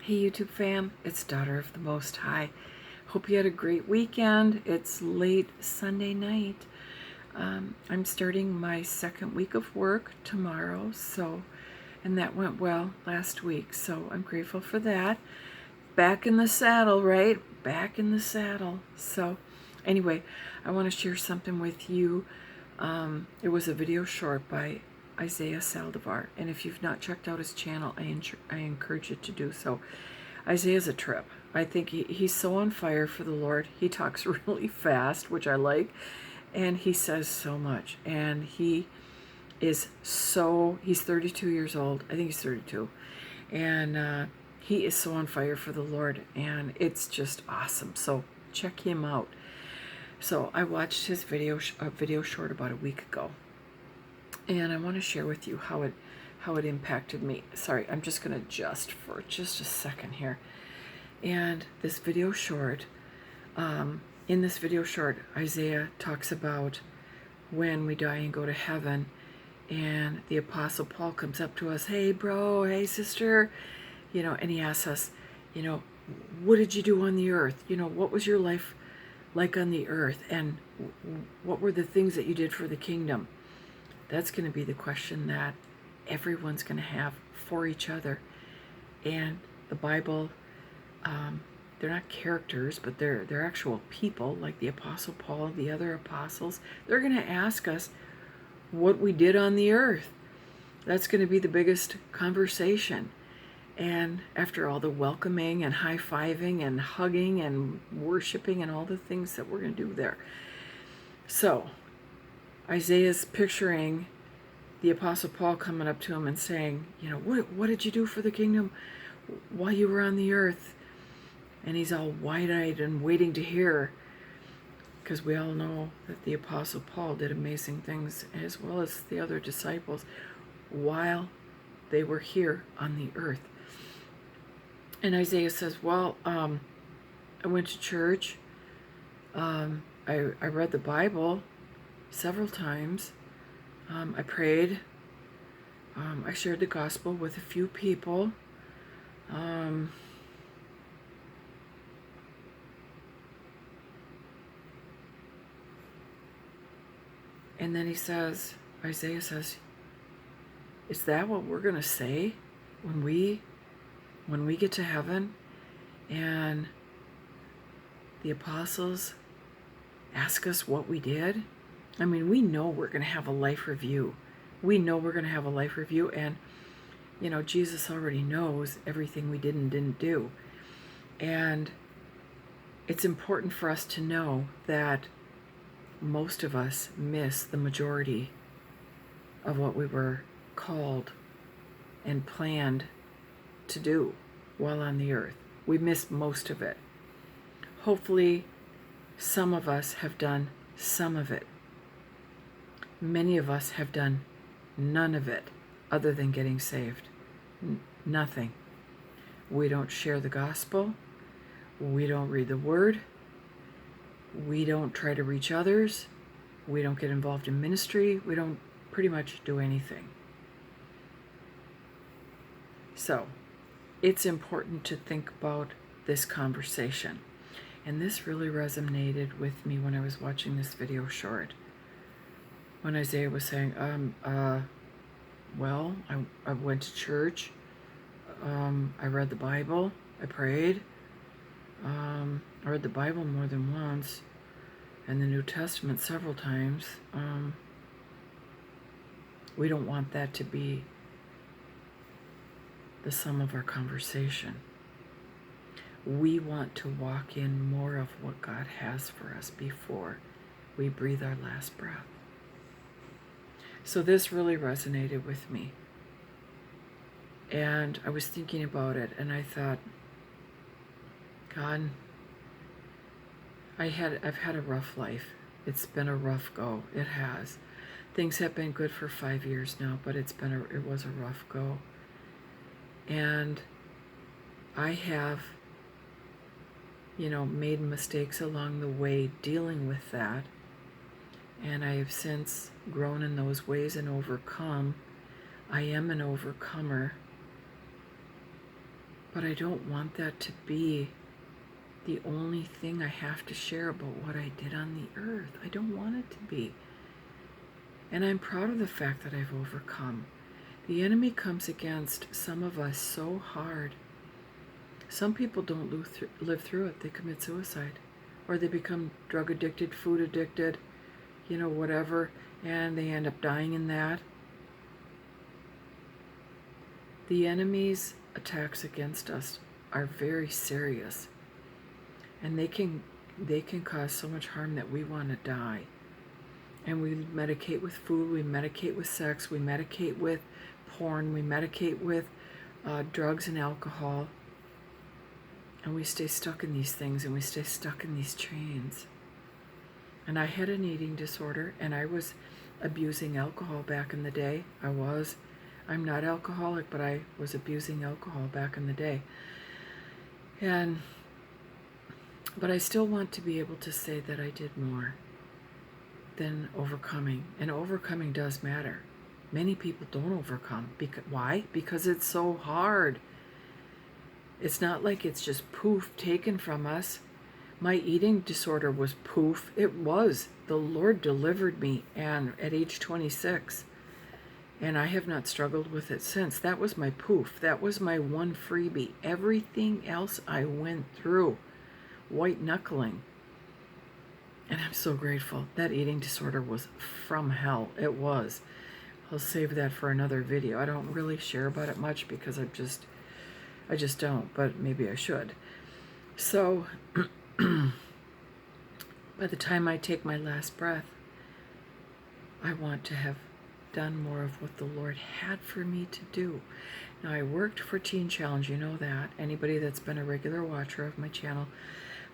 Hey YouTube fam, it's Daughter of the Most High. Hope you had a great weekend. It's late Sunday night. I'm starting my second week of work tomorrow, and that went well last week, so I'm grateful for that. Back in the saddle, right? Back in the saddle. So anyway, I want to share something with you. It was a video short by Isaiah Saldivar, and if you've not checked out his channel, I encourage you to do so. Isaiah's a trip. I think he's so on fire for the Lord. He talks really fast, which I like, and he says so much. And he's 32 years old. I think he's 32. And he is so on fire for the Lord, and it's just awesome. So check him out. So I watched his video short about a week ago, and I want to share with you how it impacted me. Sorry, I'm just going to adjust for just a second here. And this video short, in this video short, Isaiah talks about when we die and go to heaven, and the Apostle Paul comes up to us, hey bro, hey sister, and he asks us, what did you do on the earth? What was your life like on the earth, and what were the things that you did for the kingdom? That's going to be the question that everyone's going to have for each other. And the Bible, they're not characters, but they're actual people, like the Apostle Paul, the other apostles. They're going to ask us what we did on the earth. That's going to be the biggest conversation. And after all the welcoming and high-fiving and hugging and worshiping and all the things that we're going to do there. So Isaiah's picturing the Apostle Paul coming up to him and saying, what did you do for the kingdom while you were on the earth? And he's all wide-eyed and waiting to hear, because we all know that the Apostle Paul did amazing things, as well as the other disciples, while they were here on the earth. And Isaiah says, well, I went to church. I read the Bible several times. I prayed. I shared the gospel with a few people. And then Isaiah says, is that what we're going to say when we get to heaven and the apostles ask us what we did? I mean, we know we're going to have a life review. And, Jesus already knows everything we did and didn't do. And it's important for us to know that most of us miss the majority of what we were called and planned to do while on the earth. We miss most of it. Hopefully, some of us have done some of it. Many of us have done none of it other than getting saved. Nothing. We don't share the gospel. We don't read the word. We don't try to reach others. We don't get involved in ministry. We don't pretty much do anything. So, it's important to think about this conversation. And this really resonated with me when I was watching this video short. When Isaiah was saying, well, I went to church. I read the Bible. I prayed. I read the Bible more than once, and the New Testament several times. We don't want that to be the sum of our conversation. We want to walk in more of what God has for us before we breathe our last breath. So this really resonated with me. And I was thinking about it, and I thought, God, I've had a rough life. It's been a rough go. It has. Things have been good for 5 years now, but it was a rough go. And I have, made mistakes along the way dealing with that. And I have since grown in those ways and overcome. I am an overcomer. But I don't want that to be the only thing I have to share about what I did on the earth. I don't want it to be. And I'm proud of the fact that I've overcome. The enemy comes against some of us so hard. Some people don't live through it. They commit suicide. Or they become drug addicted, food addicted, whatever, and they end up dying in that. The enemy's attacks against us are very serious. And they can cause so much harm that we want to die. And we medicate with food, we medicate with sex, we medicate with porn, we medicate with drugs and alcohol. And we stay stuck in these things, and we stay stuck in these chains. And I had an eating disorder, and I was abusing alcohol back in the day. I'm not alcoholic, but I was abusing alcohol back in the day. But I still want to be able to say that I did more than overcoming. And overcoming does matter. Many people don't overcome. Why? Because it's so hard. It's not like it's just poof, taken from us. My eating disorder was poof. It was. The Lord delivered me, and at age 26. And I have not struggled with it since. That was my poof. That was my one freebie. Everything else I went through. White knuckling. And I'm so grateful. That eating disorder was from hell. It was. I'll save that for another video. I don't really share about it much because I just don't, but maybe I should. So, by the time I take my last breath, I want to have done more of what the Lord had for me to do. Now, I worked for Teen Challenge, you know that. Anybody that's been a regular watcher of my channel,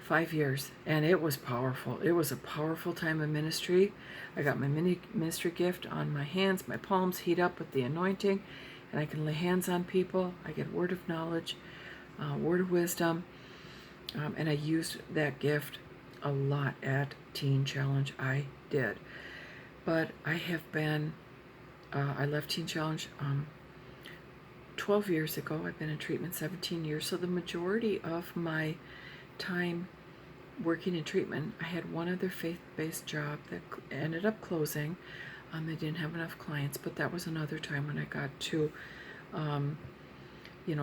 5 years, and it was powerful. It was a powerful time of ministry. I got my ministry gift on my hands, my palms heat up with the anointing, and I can lay hands on people. I get word of knowledge, word of wisdom, and I used that gift a lot at Teen Challenge. I did. But I have been, I left Teen Challenge 12 years ago. I've been in treatment 17 years, so the majority of my time working in treatment, I had one other faith-based job that ended up closing. They didn't have enough clients, but that was another time when I got to,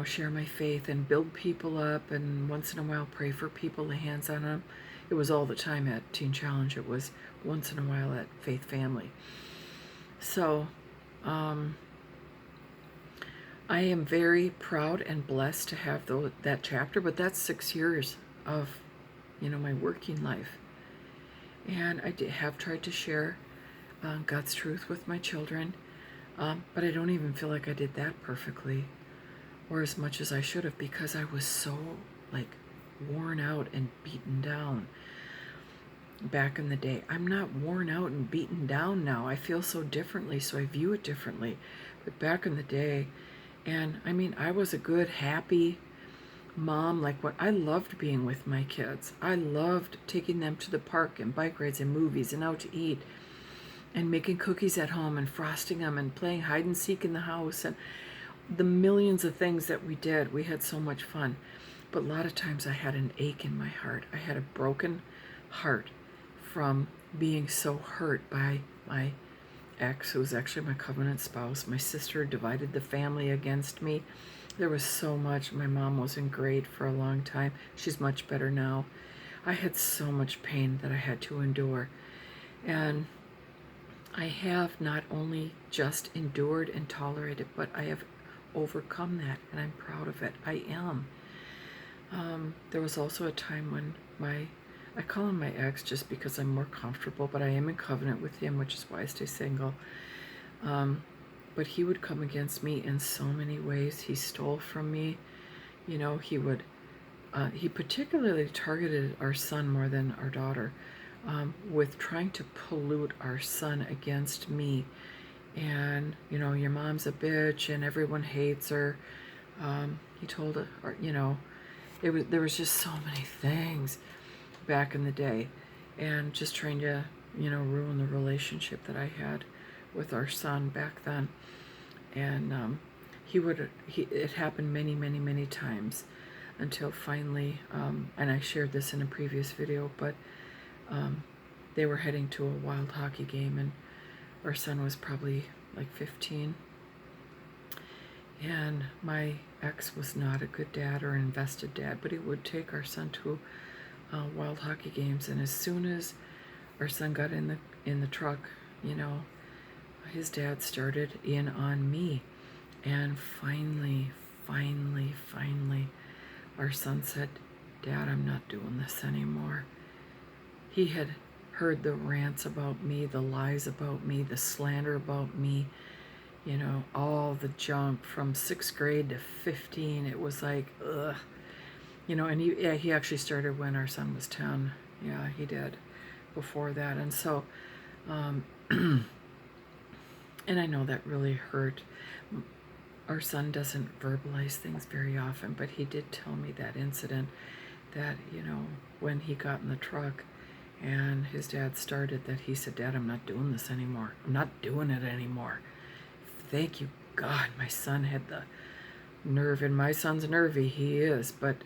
share my faith and build people up, and once in a while pray for people, lay hands on them. It was all the time at Teen Challenge. It was once in a while at Faith Family. So, I am very proud and blessed to have that chapter, but that's 6 years of, my working life. And I have tried to share God's truth with my children, but I don't even feel like I did that perfectly or as much as I should have, because I was so worn out and beaten down back in the day. I'm not worn out and beaten down now. I feel so differently, so I view it differently. But back in the day, and I was a good, happy mom. I loved being with my kids. I loved taking them to the park and bike rides and movies and out to eat and making cookies at home and frosting them and playing hide and seek in the house and the millions of things that we did. We had so much fun. But a lot of times I had an ache in my heart. I had a broken heart from being so hurt by my ex, who was actually my covenant spouse. My sister divided the family against me. There was so much. My mom wasn't great for a long time. She's much better now. I had so much pain that I had to endure. And I have not only just endured and tolerated, but I have overcome that, and I'm proud of it. I am. There was also a time when I call him my ex just because I'm more comfortable, but I am in covenant with him, which is why I stay single. But he would come against me in so many ways. He stole from me. He particularly targeted our son more than our daughter, with trying to pollute our son against me. And, your mom's a bitch and everyone hates her. He told her, there was just so many things back in the day, and just trying to, ruin the relationship that I had with our son back then. And it happened many, many, many times until finally, and I shared this in a previous video, but they were heading to a wild hockey game, and our son was probably like 15. And my ex was not a good dad or an invested dad, but he would take our son to wild hockey games. And as soon as our son got in the truck, you know, his dad started in on me. And finally, our son said, "Dad, I'm not doing this anymore." He had heard the rants about me, the lies about me, the slander about me, you know, all the junk from 6th grade to 15. It was like, ugh. You know, and he actually started when our son was 10. Yeah, he did before that. And so, and I know that really hurt. Our son doesn't verbalize things very often, but he did tell me that incident that, you know, when he got in the truck and his dad started, that he said, "Dad, I'm not doing this anymore. I'm not doing it anymore." Thank you, God. My son had the nerve, and my son's nervy, he is, but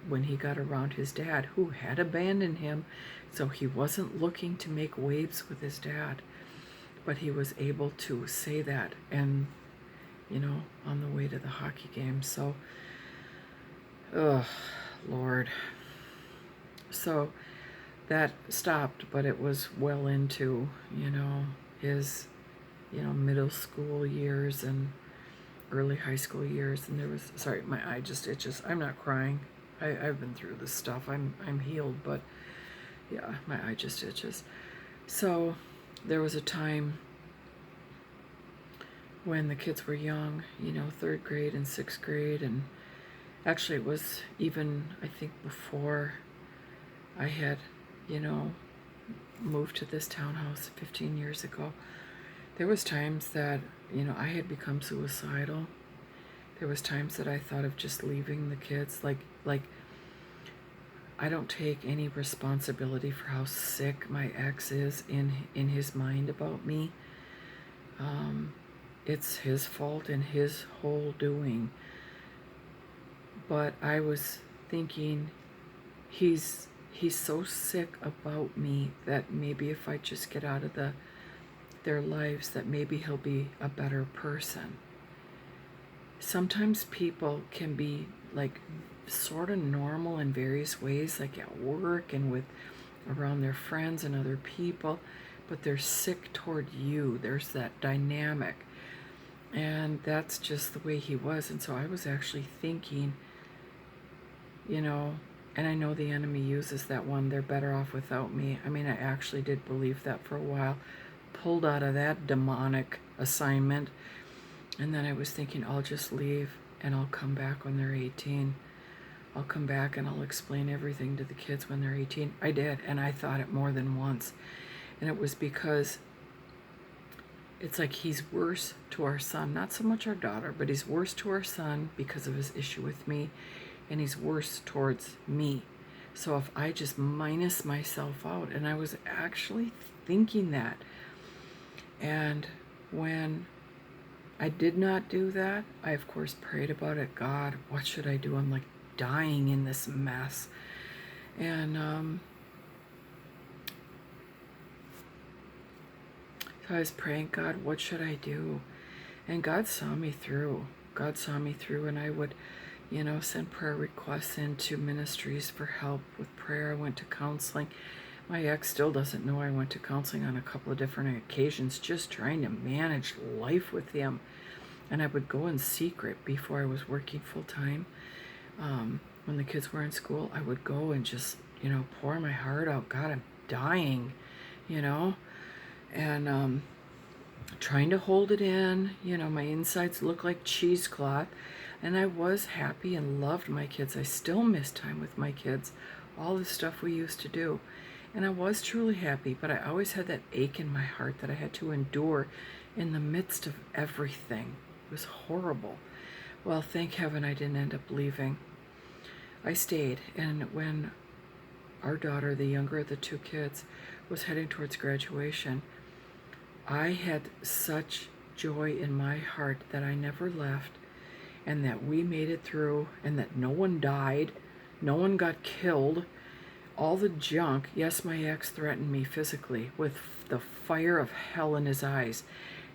when he got around his dad, who had abandoned him, so he wasn't looking to make waves with his dad, but he was able to say that, and, you know, on the way to the hockey game. So, oh, Lord. So that stopped, but it was well into, you know, his, you know, middle school years and early high school years. And there was, sorry, my eye just itches. I'm not crying. I've been through this stuff. I'm healed, but yeah, my eye just itches. So there was a time when the kids were young, you know, 3rd grade and 6th grade, and actually it was even, I think, before I had, you know, moved to this townhouse 15 years ago. There was times that, you know, I had become suicidal. There was times that I thought of just leaving the kids. Like I don't take any responsibility for how sick my ex is in his mind about me. It's his fault and his whole doing. But I was thinking, he's so sick about me that maybe if I just get out of their lives, that maybe he'll be a better person. Sometimes people can be like sort of normal in various ways, like at work and with around their friends and other people, but they're sick toward you. There's that dynamic, and that's just the way he was. And so I was actually thinking, you know, and I know the enemy uses that one, they're better off without me. I mean, I actually did believe that for a while, pulled out of that demonic assignment. And then I was thinking, I'll just leave and I'll come back when they're 18. I'll come back and I'll explain everything to the kids when they're 18. I did, and I thought it more than once. And it was because it's like he's worse to our son, not so much our daughter, but he's worse to our son because of his issue with me, and he's worse towards me. So if I just minus myself out, and I was actually thinking that, and when I did not do that, I of course prayed about it. God, what should I do? I'm like dying in this mess. And so I was praying, God, what should I do? And God saw me through. God saw me through, and I would, you know, send prayer requests into ministries for help with prayer. I went to counseling. My ex still doesn't know I went to counseling on a couple of different occasions, just trying to manage life with him. And I would go in secret before I was working full time. When the kids were in school, I would go and just, you know, pour my heart out. God, I'm dying, you know, and trying to hold it in. You know, my insides look like cheesecloth. And I was happy and loved my kids. I still miss time with my kids, all the stuff we used to do. And I was truly happy, but I always had that ache in my heart that I had to endure in the midst of everything. It was horrible. Well, thank heaven I didn't end up leaving. I stayed, and when our daughter, the younger of the two kids, was heading towards graduation, I had such joy in my heart that I never left. and that we made it through, and that no one died, no one got killed. All the junk. Yes, my ex threatened me physically with the fire of hell in his eyes.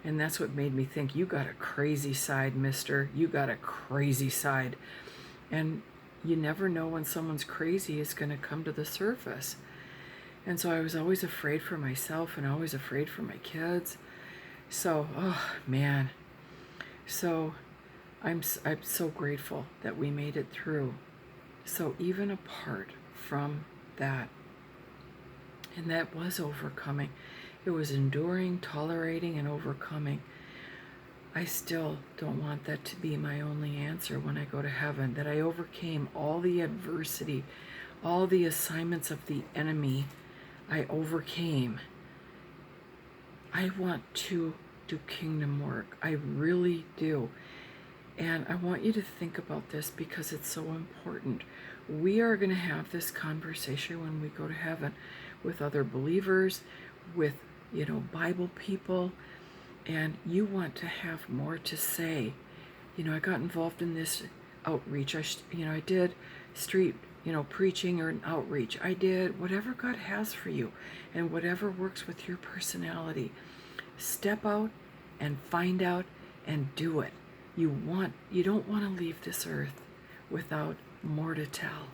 And that's what made me think, you got a crazy side, mister. You got a crazy side. And you never know when someone's crazy is going to come to the surface. And so I was always afraid for myself and always afraid for my kids. So, oh man. So I'm so grateful that we made it through. So even apart from that, and that was overcoming. It was enduring, tolerating, and overcoming. I still don't want that to be my only answer when I go to heaven, that I overcame all the adversity, all the assignments of the enemy. I overcame. I want to do kingdom work. I really do. And I want you to think about this because it's so important. We are going to have this conversation when we go to heaven with other believers, with, Bible people, and you want to have more to say. I got involved in this outreach. I did street, preaching or an outreach. I did whatever God has for you and whatever works with your personality. Step out and find out and do it. You don't want to leave this earth without more to tell.